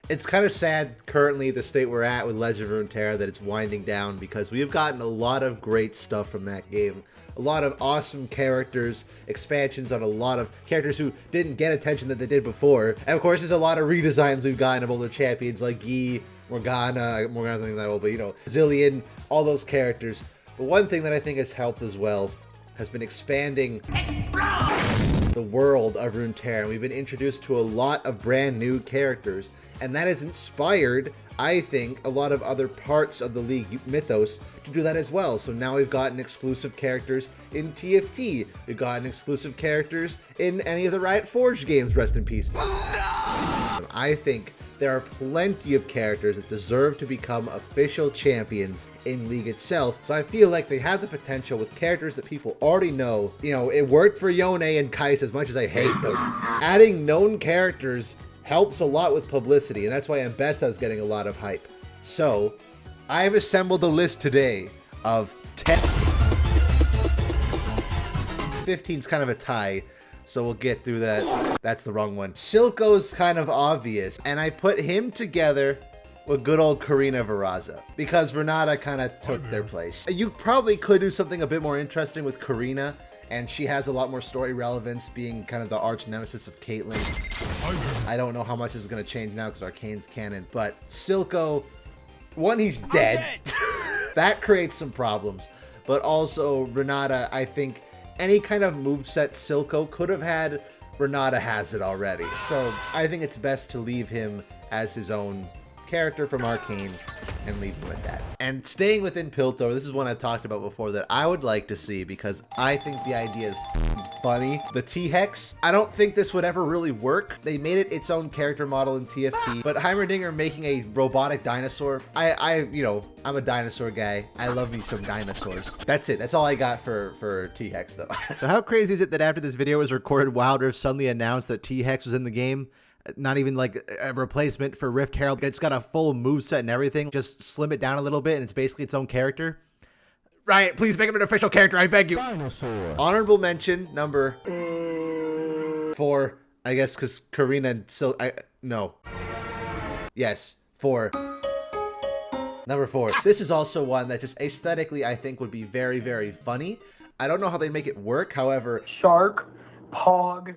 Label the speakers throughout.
Speaker 1: It's kind of sad currently the state we're at with Legend of Runeterra that it's winding down, because we have gotten a lot of great stuff from that game. A lot of awesome characters, expansions on a lot of characters who didn't get attention that they did before. And of course, there's a lot of redesigns we've gotten of all the champions like Yi, Morgana's not even that old, but you know, Zillion, all those characters. But one thing that I think has helped as well has been expanding the world of Runeterra. We've been introduced to a lot of brand new characters, and that has inspired, I think, a lot of other parts of the League mythos to do that as well. So now we've gotten exclusive characters in TFT. We've gotten exclusive characters in any of the Riot Forge games, rest in peace. I think there are plenty of characters that deserve to become official champions in League itself. So I feel like they have the potential with characters that people already know. You know, it worked for Yone and Kais as much as I hate them. Adding known characters helps a lot with publicity, and that's why Mbessa is getting a lot of hype. So I've assembled a list today of 10. 15's kind of a tie, so we'll get through that. That's the wrong one. Silco's kind of obvious, and I put him together with good old Karina Veraza, because Renata kind of took their place. You probably could do something a bit more interesting with Karina, and she has a lot more story relevance, being kind of the arch nemesis of Caitlyn. I don't know how much is going to change now because Arcane's canon, but Silco, one, he's dead. That creates some problems. But also, Renata, I think any kind of moveset Silco could have had, Renata has it already. So I think it's best to leave him as his own character from Arcane and leave him with that. And staying within Piltover, this is one I've talked about before that I would like to see because I think the idea is funny. The T-Hex, I don't think this would ever really work. They made it its own character model in TFT, but Heimerdinger making a robotic dinosaur, you know, I'm a dinosaur guy. I love me some dinosaurs. That's it. That's all I got for T-Hex though. So how crazy is it that after this video was recorded, Wild Rift suddenly announced that T-Hex was in the game? Not even like a replacement for Rift Herald. It's got a full moveset and everything. Just slim it down a little bit and it's basically its own character. Riot, please make him an official character, I beg you. Dinosaur. Honorable mention number 4, I guess, because Karina and no. Yes, 4. Number 4. This is also one that just aesthetically I think would be very, very funny. I don't know how they make it work, however.
Speaker 2: Shark, Pog.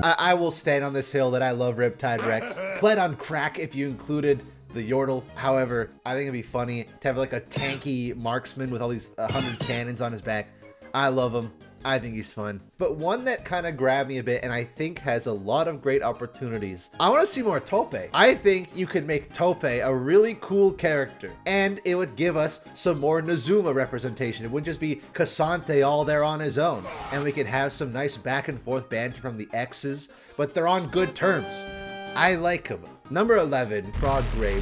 Speaker 1: I will stand on this hill that I love Riptide Rex. Kled on crack if you included the Yordle. However, I think it'd be funny to have like a tanky marksman with all these 100 cannons on his back. I love him. I think he's fun. But one that kind of grabbed me a bit and I think has a lot of great opportunities. I want to see more Tope. I think you could make Tope a really cool character and it would give us some more Nazuma representation. It wouldn't just be Cassante all there on his own. And we could have some nice back and forth banter from the X's, but they're on good terms. I like him. Number 11, Froggrave.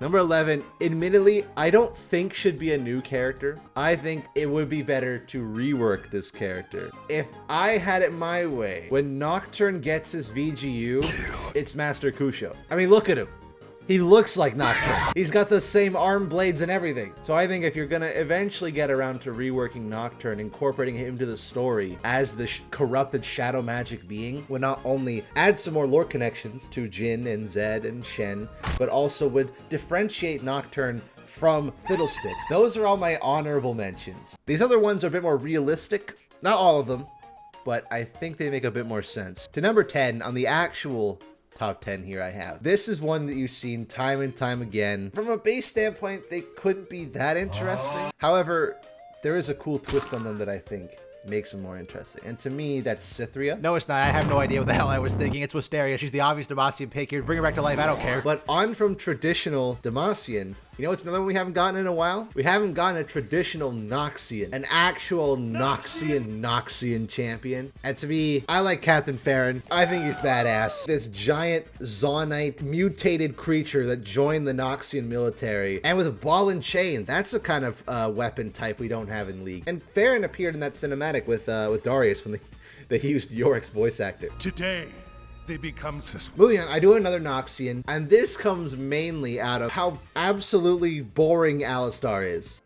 Speaker 1: Number 11, admittedly, I don't think should be a new character. I think it would be better to rework this character. If I had it my way, when Nocturne gets his VGU, it's Master Kusho. I mean, look at him. He looks like Nocturne. He's got the same arm blades and everything. So I think if you're gonna eventually get around to reworking Nocturne, incorporating him into the story as the corrupted shadow magic being, would not only add some more lore connections to Jin and Zed and Shen, but also would differentiate Nocturne from Fiddlesticks. Those are all my honorable mentions. These other ones are a bit more realistic. Not all of them, but I think they make a bit more sense. To number 10, on the actual top 10 here I have. This is one that you've seen time and time again. From a base standpoint, they couldn't be that interesting. However, there is a cool twist on them that I think makes them more interesting. And to me, that's Cythria. No, it's not. I have no idea what the hell I was thinking. It's Wisteria. She's the obvious Demacian pick here. Bring her back to life. I don't care. But on from traditional Demacian, you know what's another one we haven't gotten in a while? We haven't gotten a traditional Noxian. An actual Noxian champion. And to me, I like Captain Farron. I think he's badass. This giant Zaunite mutated creature that joined the Noxian military. And with a ball and chain. That's the kind of weapon type we don't have in League. And Farron appeared in that cinematic with Darius when they used Yorick's voice actor.
Speaker 3: Today, they become
Speaker 1: Moving on, I do another Noxian, and this comes mainly out of how absolutely boring Alistar is.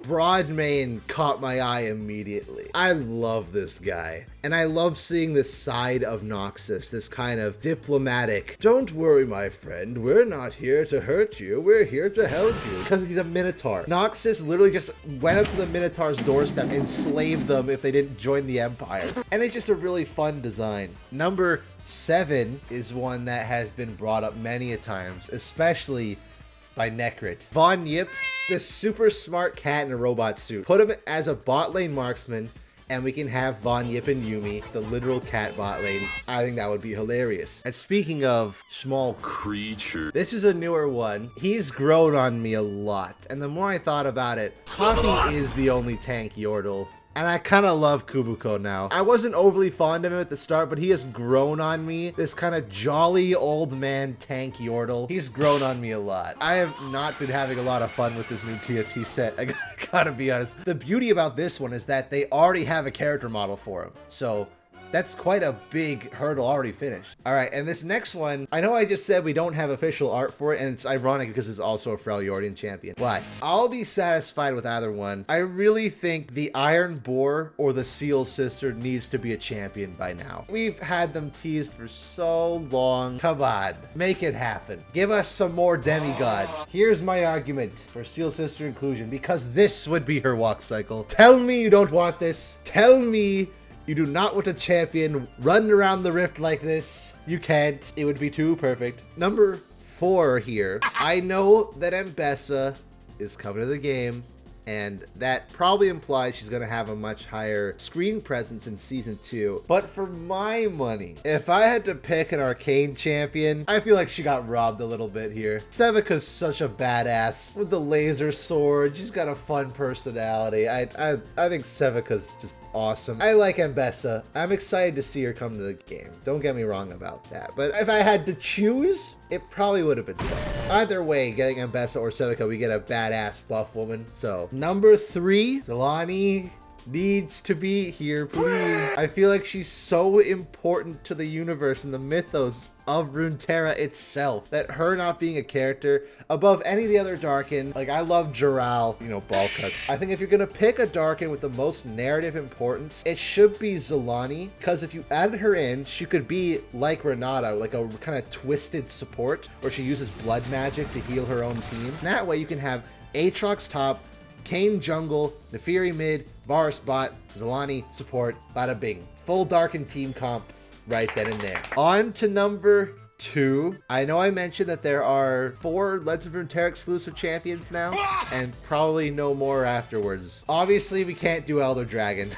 Speaker 1: Broadmane caught my eye immediately. I love this guy. And I love seeing this side of Noxus, this kind of diplomatic, don't worry, my friend, we're not here to hurt you, we're here to help you. Because he's a Minotaur. Noxus literally just went up to the Minotaur's doorstep, enslaved them if they didn't join the Empire. And it's just a really fun design. Number 7 is one that has been brought up many a times, especially by Necrit. Von Yip, this super smart cat in a robot suit. Put him as a bot lane marksman, and we can have Von Yip and Yumi, the literal cat bot lane. I think that would be hilarious. And speaking of small creature, this is a newer one. He's grown on me a lot. And the more I thought about it, Coffee is the only tank Yordle. And I kind of love Kubuko now. I wasn't overly fond of him at the start, but he has grown on me. This kind of jolly old man tank Yordle. He's grown on me a lot. I have not been having a lot of fun with this new TFT set. I gotta be honest. The beauty about this one is that they already have a character model for him. So that's quite a big hurdle already finished. All right, and this next one, I know I just said we don't have official art for it, and it's ironic because it's also a Freljordian champion, but I'll be satisfied with either one. I really think the Iron Boar or the Seal Sister needs to be a champion by now. We've had them teased for so long. Come on, make it happen. Give us some more demigods. Here's my argument for Seal Sister inclusion, because this would be her walk cycle. Tell me you don't want this. Tell me you do not want a champion run around the rift like this. You can't. It would be too perfect. Number 4 here. I know that Mbessa is coming to the game, and that probably implies she's going to have a much higher screen presence in Season 2. But for my money, if I had to pick an arcane champion, I feel like she got robbed a little bit here. Sevika's such a badass with the laser sword. She's got a fun personality. I think Sevika's just awesome. I like Mbessa. I'm excited to see her come to the game. Don't get me wrong about that. But if I had to choose, it probably would have been Sevika. Either way, getting Mbessa or Sevika, we get a badass buff woman. So, number 3, Zelani needs to be here, please. I feel like she's so important to the universe and the mythos of Runeterra itself, that her not being a character above any of the other Darkin, like I love Jural, you know, ball cuts. I think if you're gonna pick a Darkin with the most narrative importance, it should be Zelani, because if you added her in, she could be like Renata, like a kind of twisted support, where she uses blood magic to heal her own team. And that way you can have Aatrox top, Kayn jungle, Nefiri mid, Varus bot, Zelani support, bada bing. Full Darkin team comp right then and there. On to number 2. I know I mentioned that there are 4 Legends of Runeterra exclusive champions now, and probably no more afterwards. Obviously, we can't do Elder Dragon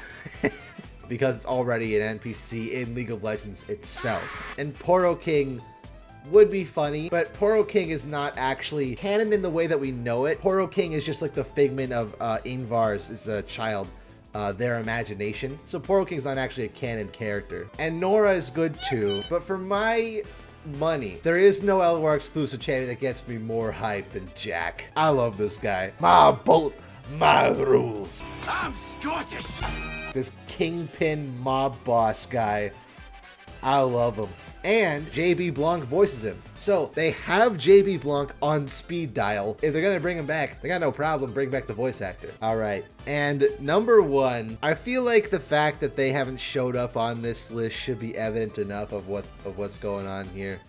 Speaker 1: because it's already an NPC in League of Legends itself. And Poro King would be funny, but Poro King is not actually canon in the way that we know it. Poro King is just like the figment of Ingvar's, is a child, their imagination. So Poro King's not actually a canon character. And Nora is good too, but for my money, there is no LOR exclusive champion that gets me more hype than Jack. I love this guy. My boat, my rules.
Speaker 4: I'm Scottish.
Speaker 1: This kingpin mob boss guy, I love him. And JB Blanc voices him. So they have JB Blanc on speed dial. If they're gonna bring him back, they got no problem bring back the voice actor. All right. And number 1, I feel like the fact that they haven't showed up on this list should be evident enough of what's going on here.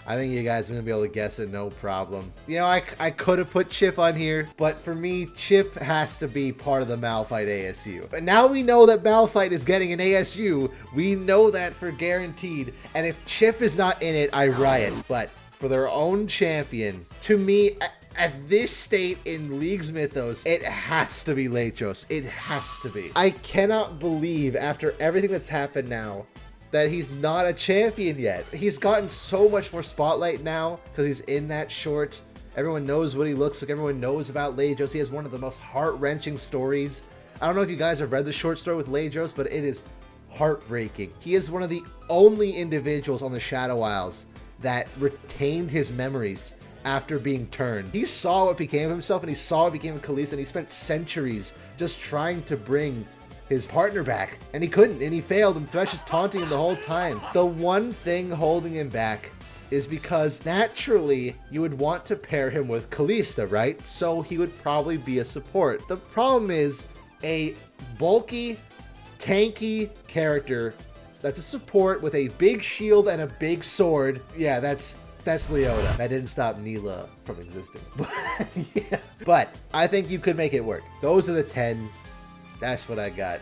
Speaker 1: I think you guys are going to be able to guess it no problem. You know, I could have put Chip on here, but for me, Chip has to be part of the Malphite ASU. But now we know that Malphite is getting an ASU. We know that for guaranteed. And if Chip is not in it, I riot. But for their own champion, to me, at this state in League's mythos, it has to be Lechos. It has to be. I cannot believe, after everything that's happened now, that he's not a champion yet. He's gotten so much more spotlight now because he's in that short. Everyone knows what he looks like. Everyone knows about Lejos. He has one of the most heart-wrenching stories. I don't know if you guys have read the short story with Lejos, but it is heartbreaking. He is one of the only individuals on the Shadow Isles that retained his memories after being turned. He saw what became of himself, and he saw what became of Khalees, and he spent centuries just trying to bring his partner back, and he couldn't, and he failed, and Thresh is taunting him the whole time. The one thing holding him back is because naturally you would want to pair him with Kalista, right? So he would probably be a support. The problem is a bulky, tanky character that's a support with a big shield and a big sword. Yeah, that's Leota. That didn't stop Neela from existing. But, yeah. But I think you could make it work. Those are the 10. That's what I got.